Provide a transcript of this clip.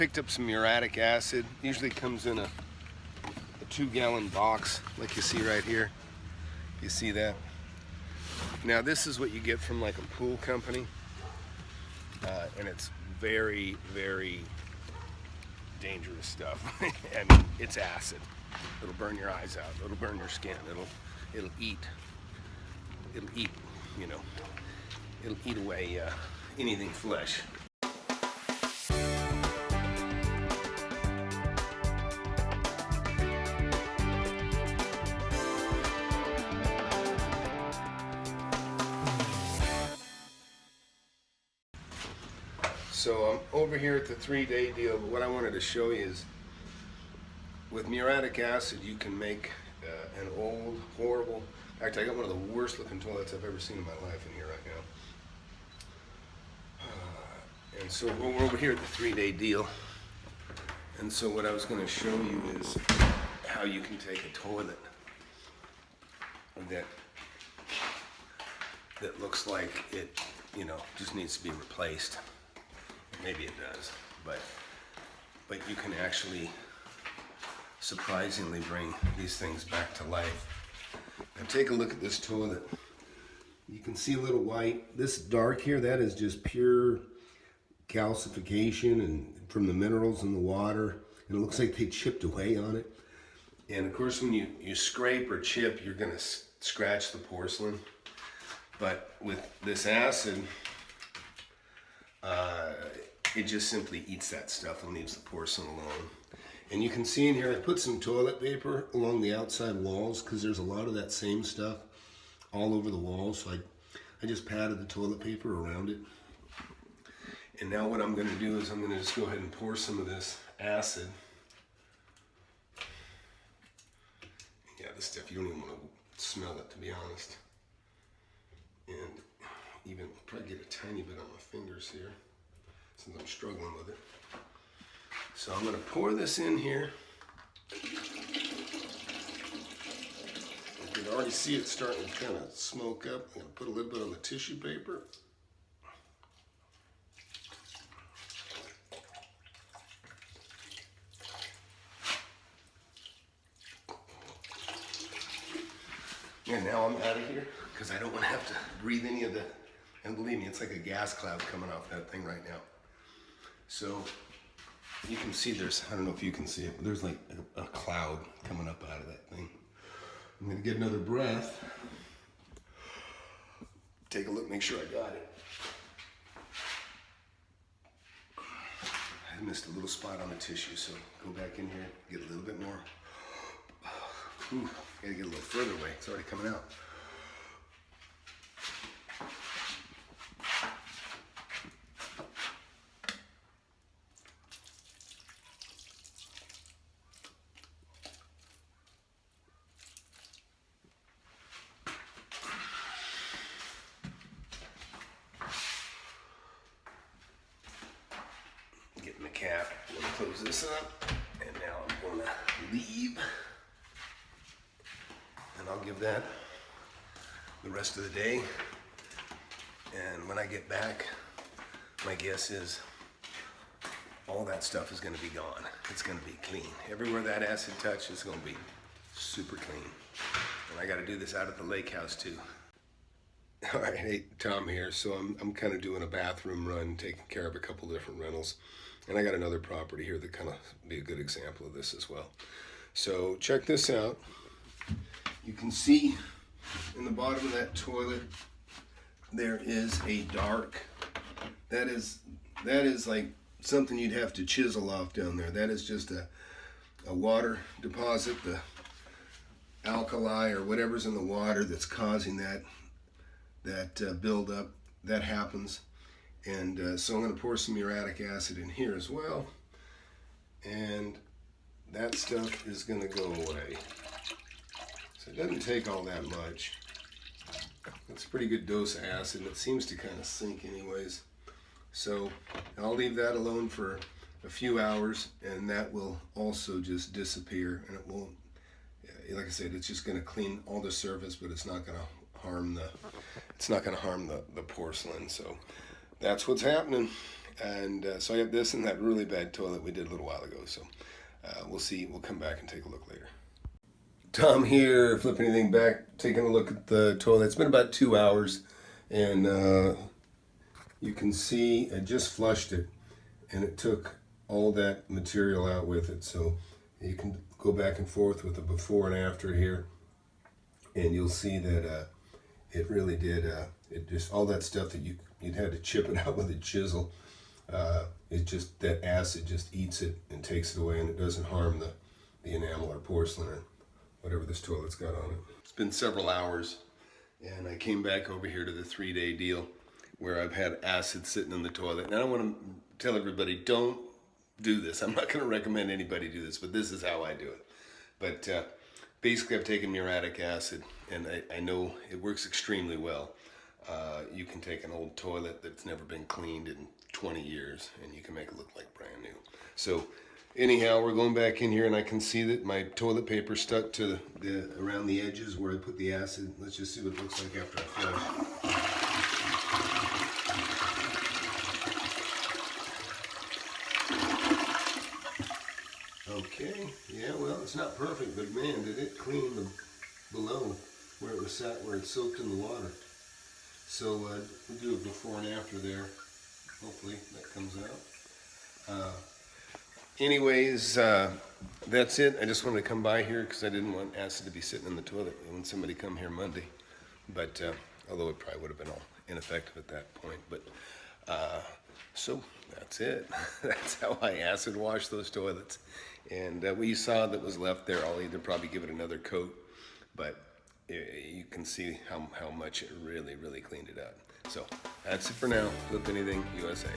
Picked up some muriatic acid. Usually comes in a 2-gallon box like you see right here. You see that? Now this is what you get from like a pool company, and it's very, very dangerous stuff. I mean, it's acid. It'll burn your eyes out. It'll burn your skin. It'll eat. You know, it'll eat away anything flesh. So I'm over here at the 3-day deal, but what I wanted to show you is with muriatic acid you can make an old, horrible, in fact I got one of the worst looking toilets I've ever seen in my life in here right now. And so we're over here at the 3-day deal, and so what I was going to show you is how you can take a toilet that looks like it, you know, just needs to be replaced. Maybe it does, but you can actually surprisingly bring these things back to life. Now take a look at this toilet. You can see a little white. This dark here, that is just pure calcification and from the minerals in the water. And it looks like they chipped away on it. And of course when you scrape or chip, you're gonna scratch the porcelain. But with this acid, it just simply eats that stuff and leaves the porcelain alone. And you can see in here, I put some toilet paper along the outside walls because there's a lot of that same stuff all over the walls. So I just patted the toilet paper around it. And now what I'm gonna do is I'm gonna just go ahead and pour some of this acid. Yeah, this stuff, you don't even wanna smell it, to be honest. And even probably get a tiny bit on my fingers here, since I'm struggling with it. So I'm going to pour this in here. You can already see it starting to kind of smoke up. I'm going to put a little bit on the tissue paper. And now I'm out of here because I don't want to have to breathe any of the, and believe me, it's like a gas cloud coming off that thing right now. So you can see there's, I don't know if you can see it, but there's like a cloud coming up out of that thing. I'm gonna get another breath. Take a look, make sure I got it. I missed a little spot on the tissue, so go back in here, get a little bit more. Ooh, gotta get a little further away, it's already coming out. Getting the cap, I'm gonna close this up, and now I'm gonna leave. And I'll give that the rest of the day. And when I get back, my guess is all that stuff is gonna be gone. It's gonna be clean. Everywhere that acid touches is gonna be super clean. And I gotta do this out at the lake house too. All right, hey, Tom here. So I'm kind of doing a bathroom run, taking care of a couple different rentals. And I got another property here that kind of be a good example of this as well. So check this out. You can see in the bottom of that toilet, there is a dark, that is like something you'd have to chisel off down there. That is just a water deposit, the alkali or whatever's in the water that's causing that buildup. That happens. And so I'm going to pour some muriatic acid in here as well. And that stuff is going to go away. So it doesn't take all that much. It's a pretty good dose of acid, and it seems to kind of sink anyways. So I'll leave that alone for a few hours, and that will also just disappear. And it won't, like I said, it's just going to clean all the surface, but it's not going to harm the porcelain. So that's what's happening. And so I got this and that really bad toilet we did a little while ago. So we'll see. We'll come back and take a look later. Tom here, FlipAnything back, taking a look at the toilet. It's been about 2 hours, and you can see I just flushed it, and it took all that material out with it. So you can go back and forth with the before and after here, and you'll see that it really did. It just all that stuff that you'd had to chip it out with a chisel. It just, that acid just eats it and takes it away, and it doesn't harm the enamel or porcelain or whatever this toilet's got on it. It's been several hours, and I came back over here to the 3-day deal where I've had acid sitting in the toilet. And I want to tell everybody, don't do this. I'm not going to recommend anybody do this, but this is how I do it. But basically, I've taken muriatic acid, and I know it works extremely well. You can take an old toilet that's never been cleaned in 20 years, and you can make it look like brand new. So anyhow, we're going back in here, and I can see that my toilet paper stuck to around the edges where I put the acid. Let's just see what it looks like after I flush. Okay, yeah, well, it's not perfect, but man, did it clean the below where it was sat, where it soaked in the water. So we'll do a before and after there. Hopefully that comes out. Anyways, that's it. I just wanted to come by here because I didn't want acid to be sitting in the toilet when somebody come here Monday. But although it probably would have been all ineffective at that point. But so that's it. That's how I acid wash those toilets. And what you saw that was left there, I'll either probably give it another coat, but you can see how much it really, really cleaned it up. So that's it for now. FlipAnything USA.